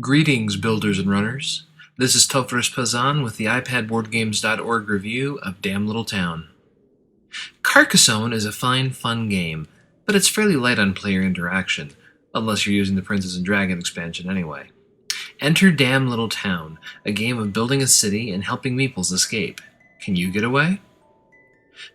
Greetings, builders and runners. This is Topher Pazan with the iPadBoardGames.org review of Damn Little Town. Carcassonne is a fine, fun game, but it's fairly light on player interaction, unless you're using the Princess and Dragon expansion anyway. Enter Damn Little Town, a game of building a city and helping meeples escape. Can you get away?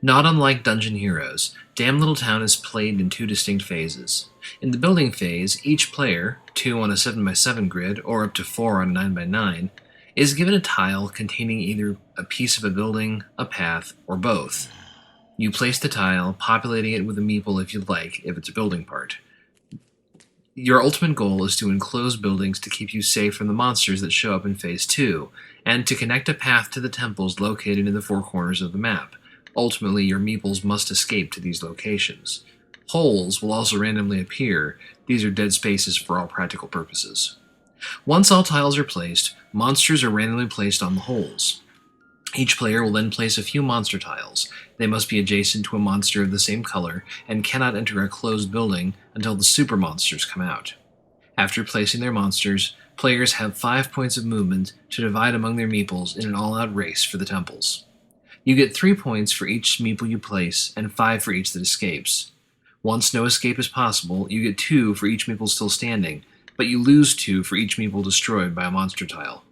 Not unlike Dungeon Heroes, Damn Little Town is played in two distinct phases. In the building phase, each player, 2 on a 7x7 grid or up to 4 on a 9x9, is given a tile containing either a piece of a building, a path, or both. You place the tile, populating it with a meeple if you'd like, if it's a building part. Your ultimate goal is to enclose buildings to keep you safe from the monsters that show up in Phase 2, and to connect a path to the temples located in the four corners of the map. Ultimately, your meeples must escape to these locations. Holes will also randomly appear. These are dead spaces for all practical purposes. Once all tiles are placed, monsters are randomly placed on the holes. Each player will then place a few monster tiles. They must be adjacent to a monster of the same color and cannot enter a closed building until the super monsters come out. After placing their monsters, players have 5 points of movement to divide among their meeples in an all-out race for the temples. You get 3 points for each meeple you place, and 5 for each that escapes. Once no escape is possible, you get 2 for each meeple still standing, but you lose 2 for each meeple destroyed by a monster tile.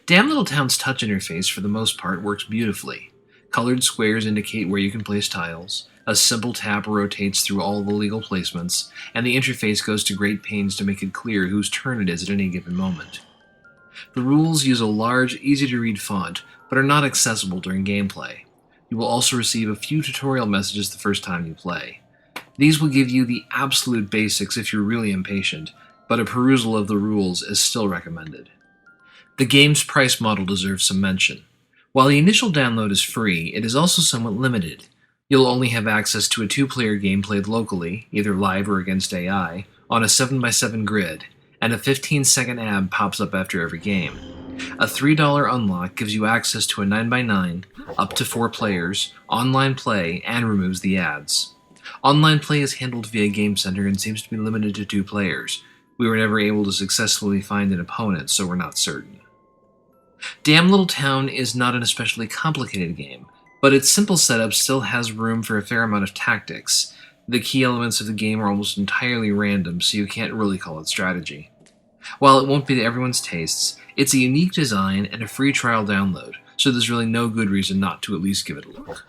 Damn Little Town's touch interface, for the most part, works beautifully. Colored squares indicate where you can place tiles, a simple tap rotates through all the legal placements, and the interface goes to great pains to make it clear whose turn it is at any given moment. The rules use a large, easy-to-read font, but are not accessible during gameplay. You will also receive a few tutorial messages the first time you play. These will give you the absolute basics if you're really impatient, but a perusal of the rules is still recommended. The game's price model deserves some mention. While the initial download is free, it is also somewhat limited. You'll only have access to a 2-player game played locally, either live or against AI, on a 7x7 grid, and a 15-second ad pops up after every game. A $3 unlock gives you access to a 9x9, up to 4 players, online play, and removes the ads. Online play is handled via Game Center and seems to be limited to 2 players. We were never able to successfully find an opponent, so we're not certain. Damn Little Town is not an especially complicated game, but its simple setup still has room for a fair amount of tactics. The key elements of the game are almost entirely random, so you can't really call it strategy. While it won't be to everyone's tastes, it's a unique design and a free trial download, so there's really no good reason not to at least give it a look.